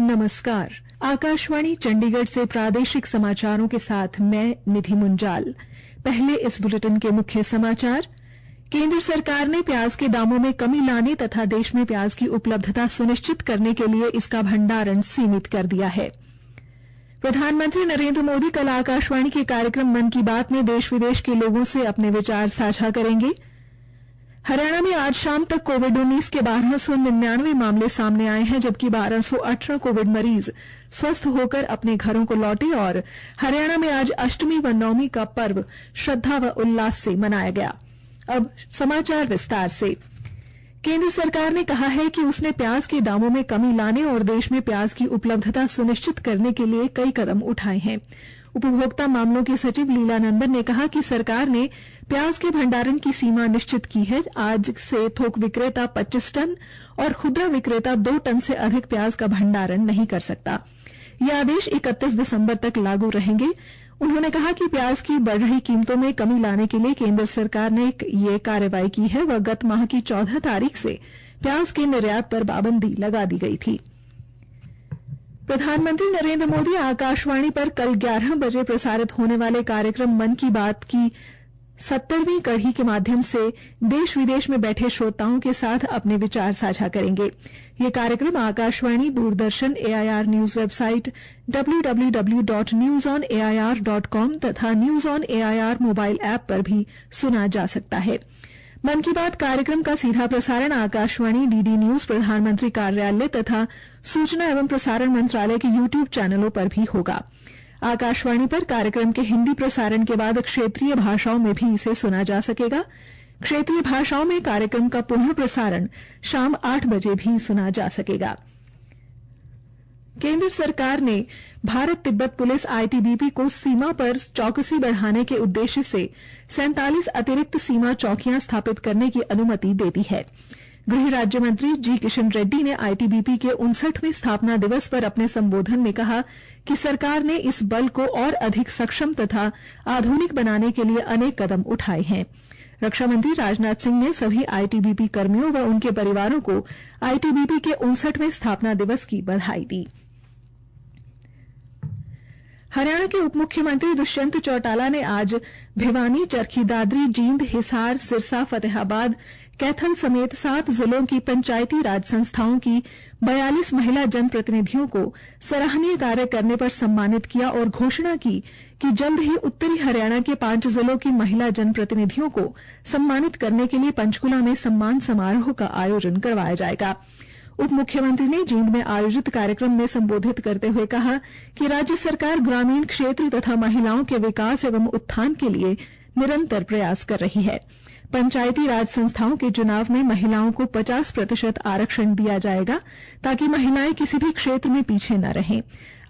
नमस्कार। आकाशवाणी चंडीगढ़ से प्रादेशिक समाचारों के साथ मैं निधि मुंजाल। पहले इस बुलेटिन के मुख्य समाचार। केंद्र सरकार ने प्याज के दामों में कमी लाने तथा देश में प्याज की उपलब्धता सुनिश्चित करने के लिए इसका भंडारण सीमित कर दिया है। प्रधानमंत्री नरेंद्र मोदी कल आकाशवाणी के कार्यक्रम मन की बात में देश विदेश के लोगों से अपने विचार साझा करेंगे। हरियाणा में आज शाम तक कोविड-19 के 1299 मामले सामने आए हैं, जबकि 1218 कोविड मरीज स्वस्थ होकर अपने घरों को लौटे और हरियाणा में आज अष्टमी व नवमी का पर्व श्रद्धा व उल्लास से मनाया गया। अब समाचार विस्तार से। केंद्र सरकार ने कहा है कि उसने प्याज के दामों में कमी लाने और देश में प्याज की उपलब्धता सुनिश्चित करने के लिए कई कदम उठाए हैं। उपभोक्ता मामलों के सचिव लीला नंदन ने कहा कि सरकार ने प्याज के भंडारण की सीमा निश्चित की है। आज से थोक विक्रेता 25 टन और खुदरा विक्रेता 2 टन से अधिक प्याज का भंडारण नहीं कर सकता। ये आदेश 31 दिसंबर तक लागू रहेंगे। उन्होंने कहा कि प्याज की बढ़ रही कीमतों में कमी लाने के लिए केंद्र सरकार ने ये कार्रवाई की है व गत माह की 14 तारीख से प्याज के निर्यात पर पाबंदी लगा दी गई थी। प्रधानमंत्री नरेंद्र मोदी आकाशवाणी पर कल 11 बजे प्रसारित होने वाले कार्यक्रम मन की बात की 70वीं कड़ी के माध्यम से देश विदेश में बैठे श्रोताओं के साथ अपने विचार साझा करेंगे। ये कार्यक्रम Akashvani, Doordarshan, AIR news website www.newsonair.com तथा news on AIR mobile app पर भी सुना जा सकता है। मन की बात कार्यक्रम का सीधा प्रसारण आकाशवाणी, DD न्यूज, प्रधानमंत्री कार्यालय तथा सूचना एवं प्रसारण मंत्रालय के YouTube चैनलों पर भी होगा। आकाशवाणी पर कार्यक्रम के हिंदी प्रसारण के बाद क्षेत्रीय भाषाओं में भी इसे सुना जा सकेगा। क्षेत्रीय भाषाओं में कार्यक्रम का पुनः प्रसारण शाम 8 बजे भी सुना जा सकेगा। केंद्र सरकार ने भारत तिब्बत पुलिस ITBP को सीमा पर चौकसी बढ़ाने के उद्देश्य से 47 अतिरिक्त सीमा चौकियां स्थापित करने की अनुमति दे दी है। गृह राज्य मंत्री जी किशन रेड्डी ने ITBP के 59वें स्थापना दिवस पर अपने संबोधन में कहा कि सरकार ने इस बल को और अधिक सक्षम तथा आधुनिक बनाने के लिए अनेक कदम उठाए हैं। रक्षा मंत्री राजनाथ सिंह ने सभी ITBP कर्मियों व उनके परिवारों को ITBP के 59वें स्थापना दिवस की बधाई दी। हरियाणा के उप मुख्यमंत्री दुष्यंत चौटाला ने आज भिवानी, चरखी दादरी, जींद, हिसार, सिरसा, फतेहाबाद, कैथल समेत 7 जिलों की पंचायती राज संस्थाओं की 42 महिला जनप्रतिनिधियों को सराहनीय कार्य करने पर सम्मानित किया और घोषणा की कि जल्द ही उत्तरी हरियाणा के 5 जिलों की महिला जनप्रतिनिधियों को सम्मानित करने के लिए पंचकुला में सम्मान समारोह का आयोजन करवाया जाएगा। उप मुख्यमंत्री ने जींद में आयोजित कार्यक्रम में संबोधित करते हुए कहा कि राज्य सरकार ग्रामीण क्षेत्र तथा महिलाओं के विकास एवं उत्थान के लिए निरंतर प्रयास कर रही है। पंचायती राज संस्थाओं के चुनाव में महिलाओं को 50% आरक्षण दिया जाएगा ताकि महिलाएं किसी भी क्षेत्र में पीछे न रहें,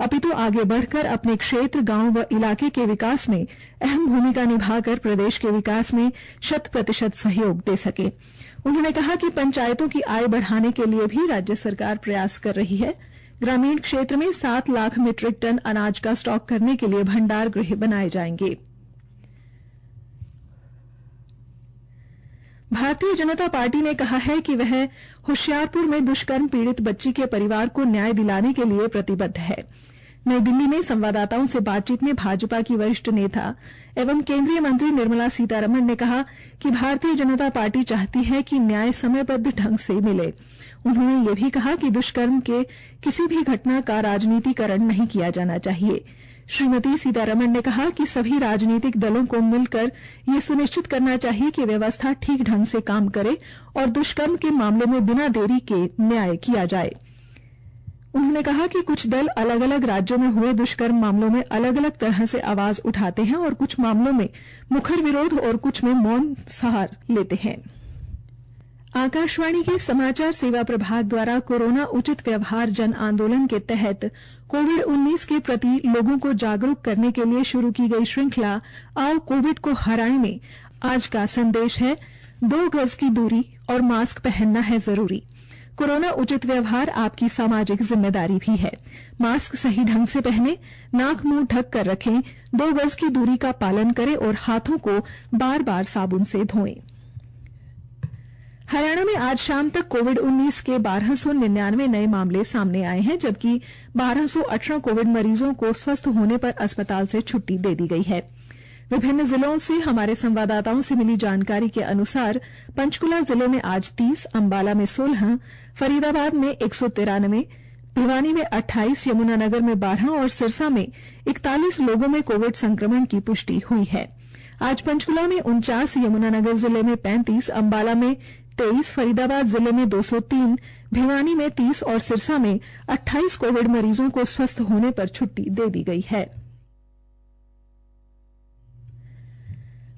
अपितु आगे बढ़कर अपने क्षेत्र, गांव व इलाके के विकास में अहम भूमिका निभाकर प्रदेश के विकास में 100% सहयोग दे सके। उन्होंने कहा कि पंचायतों की आय बढ़ाने के लिए भी राज्य सरकार प्रयास कर रही है। ग्रामीण क्षेत्र में 7 लाख मीट्रिक टन अनाज का स्टॉक करने के लिए भंडार गृह बनाए जाएंगे। भारतीय जनता पार्टी ने कहा है कि वह होशियारपुर में दुष्कर्म पीड़ित बच्ची के परिवार को न्याय दिलाने के लिए प्रतिबद्ध है। नई दिल्ली में संवाददाताओं से बातचीत में भाजपा की वरिष्ठ नेता एवं केंद्रीय मंत्री निर्मला सीतारमण ने कहा कि भारतीय जनता पार्टी चाहती है कि न्याय समयबद्ध ढंग से मिले। उन्होंने ये भी कहा कि दुष्कर्म के किसी भी घटना का राजनीतिकरण नहीं किया जाना चाहिए। श्रीमती सीतारमण ने कहा कि सभी राजनीतिक दलों को मिलकर ये सुनिश्चित करना चाहिए कि व्यवस्था ठीक ढंग से काम करे और दुष्कर्म के मामलों में बिना देरी के न्याय किया जाए। उन्होंने कहा कि कुछ दल अलग अलग राज्यों में हुए दुष्कर्म मामलों में अलग अलग तरह से आवाज उठाते हैं और कुछ मामलों में मुखर विरोध और कुछ में मौन सहार लेते हैं। आकाशवाणी के समाचार सेवा प्रभाग द्वारा कोरोना उचित व्यवहार जन आंदोलन के तहत कोविड-19 के प्रति लोगों को जागरूक करने के लिए शुरू की गई श्रृंखला आओ कोविड को हराएं में आज का संदेश है 2 गज की दूरी और मास्क पहनना है जरूरी। कोरोना उचित व्यवहार आपकी सामाजिक जिम्मेदारी भी है। मास्क सही ढंग से पहने, नाक मुंह ढक कर रखें, 2 गज की दूरी का पालन करें और हाथों को बार बार साबुन से धोएं। हरियाणा में आज शाम तक कोविड-19 के 1299 नए मामले सामने आए हैं, जबकि 1218 कोविड मरीजों को स्वस्थ होने पर अस्पताल से छुट्टी दे दी गई है। विभिन्न जिलों से हमारे संवाददाताओं से मिली जानकारी के अनुसार पंचकुला जिले में आज 30, अंबाला में 16, फरीदाबाद में 193, भिवानी में 28, यमुनानगर में 12 और सिरसा में 41 लोगों में कोविड संक्रमण की पुष्टि हुई है। आज पंचकुला में 49, यमुनानगर जिले में 35, अंबाला में 23, फरीदाबाद जिले में 203, भिवानी में 30 और सिरसा में 28 कोविड मरीजों को स्वस्थ होने पर छुट्टी दे दी गई है।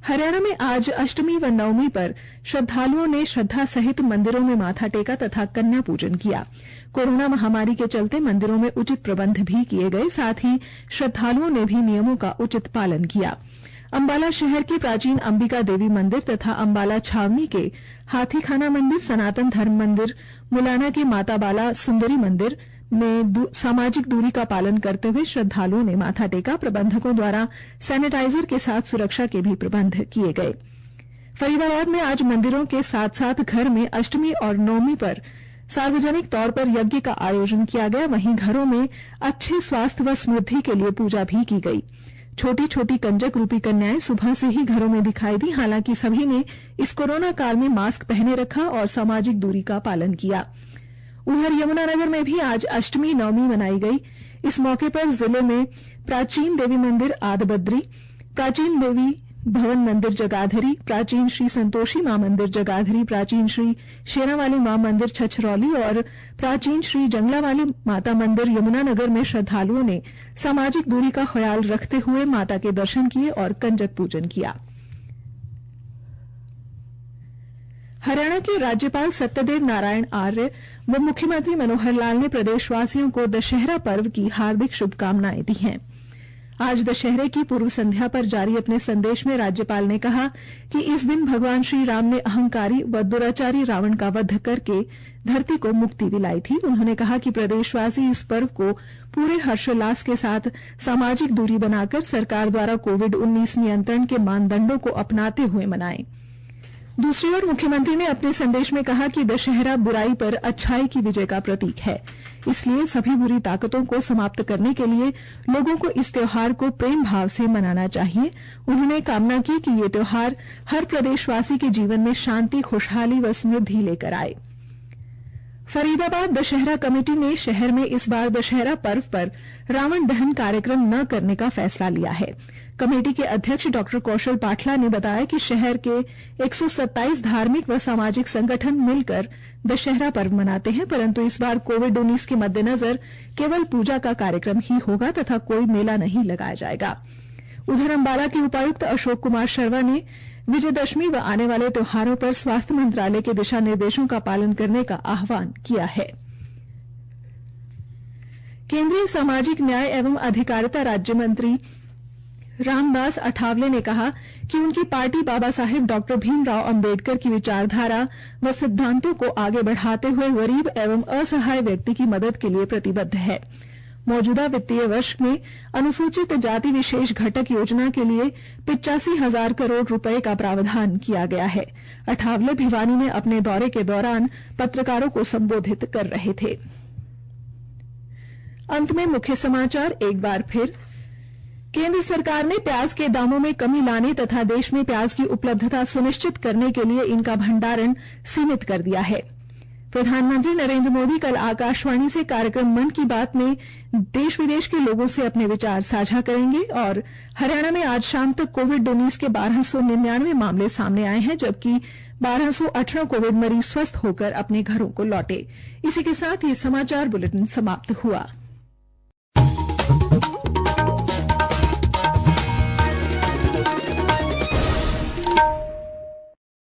हरियाणा में आज अष्टमी व नवमी पर श्रद्धालुओं ने श्रद्धा सहित मंदिरों में माथा टेका तथा कन्या पूजन किया। कोरोना महामारी के चलते मंदिरों में उचित प्रबंध भी किए गए, साथ ही श्रद्धालुओं ने भी नियमों का उचित पालन किया। अंबाला शहर के प्राचीन अंबिका देवी मंदिर तथा अंबाला छावनी के हाथीखाना मंदिर, सनातन धर्म मंदिर, मुलाना के माता बाला सुंदरी मंदिर में सामाजिक दूरी का पालन करते हुए श्रद्धालुओं ने माथा टेका। प्रबंधकों द्वारा सैनिटाइजर के साथ सुरक्षा के भी प्रबंध किए गए। फरीदाबाद में आज मंदिरों के साथ साथ घर में अष्टमी और नवमी पर सार्वजनिक तौर पर यज्ञ का आयोजन किया गया। वहीं घरों में अच्छे स्वास्थ्य व समृद्धि के लिए पूजा भी की गई। छोटी छोटी कंजक रूपी कन्याएं सुबह से ही घरों में दिखाई दी। हालांकि सभी ने इस कोरोना काल में मास्क पहने रखा और सामाजिक दूरी का पालन किया। उधर यमुनानगर में भी आज अष्टमी नवमी मनाई गई। इस मौके पर जिले में प्राचीन देवी मंदिर आदबद्री, प्राचीन देवी भवन मंदिर जगाधरी, प्राचीन श्री संतोषी मां मंदिर जगाधरी, प्राचीन श्री शेरावाली मां मंदिर छछरौली और प्राचीन श्री जंगलावाली माता मंदिर यमुनानगर में श्रद्धालुओं ने सामाजिक दूरी का ख्याल रखते हुए माता के दर्शन किए और कंजक पूजन किया। हरियाणा के राज्यपाल सत्यदेव नारायण आर्य व मुख्यमंत्री मनोहर लाल ने प्रदेशवासियों को दशहरा पर्व की हार्दिक शुभकामनाएं दी हैं। आज दशहरे की पूर्व संध्या पर जारी अपने संदेश में राज्यपाल ने कहा कि इस दिन भगवान श्री राम ने अहंकारी व दुराचारी रावण का वध करके धरती को मुक्ति दिलाई थी। उन्होंने कहा कि प्रदेशवासी इस पर्व को पूरे हर्षोल्लास के साथ सामाजिक दूरी बनाकर सरकार द्वारा कोविड-19 नियंत्रण के मानदंडों को अपनाते हुए मनाएं। दूसरी ओर मुख्यमंत्री ने अपने संदेश में कहा कि दशहरा बुराई पर अच्छाई की विजय का प्रतीक है, इसलिए सभी बुरी ताकतों को समाप्त करने के लिए लोगों को इस त्योहार को प्रेम भाव से मनाना चाहिए। उन्होंने कामना की कि ये त्योहार हर प्रदेशवासी के जीवन में शांति, खुशहाली व समृद्धि लेकर आए। फरीदाबाद दशहरा कमेटी ने शहर में इस बार दशहरा पर्व पर रावण दहन कार्यक्रम न करने का फैसला लिया है। कमेटी के अध्यक्ष डॉ कौशल पाठला ने बताया कि शहर के 127 धार्मिक व सामाजिक संगठन मिलकर दशहरा पर्व मनाते हैं, परंतु इस बार कोविड-19 के मद्देनजर केवल पूजा का कार्यक्रम ही होगा तथा कोई मेला नहीं लगाया जाएगा। उधर अंबाला के उपायुक्त अशोक कुमार शर्मा ने विजयदशमी व आने वाले त्योहारों पर स्वास्थ्य मंत्रालय के दिशा निर्देशों का पालन करने का आह्वान किया है। केंद्रीय सामाजिक न्याय एवं अधिकारिता राज्य मंत्री रामदास अठावले ने कहा कि उनकी पार्टी बाबा साहेब डॉक्टर भीमराव अंबेडकर की विचारधारा व सिद्धांतों को आगे बढ़ाते हुए गरीब एवं असहाय व्यक्ति की मदद के लिए प्रतिबद्ध है। मौजूदा वित्तीय वर्ष में अनुसूचित जाति विशेष घटक योजना के लिए 85,000 करोड़ रुपए का प्रावधान किया गया है। अठावले भिवानी में अपने दौरे के दौरान पत्रकारों को संबोधित कर रहे थे। अंत में मुख्य समाचार एक बार फिर। केंद्र सरकार ने प्याज के दामों में कमी लाने तथा देश में प्याज की उपलब्धता सुनिश्चित करने के लिए इनका भंडारण सीमित कर दिया है। प्रधानमंत्री नरेंद्र मोदी कल आकाशवाणी से कार्यक्रम मन की बात में देश विदेश के लोगों से अपने विचार साझा करेंगे। और हरियाणा में आज शाम तक कोविड-19 के 1299 मामले सामने आए हैं, जबकि 1218 कोविड मरीज स्वस्थ होकर अपने घरों को लौटे। इसी के साथ ये समाचार बुलेटिन समाप्त हुआ।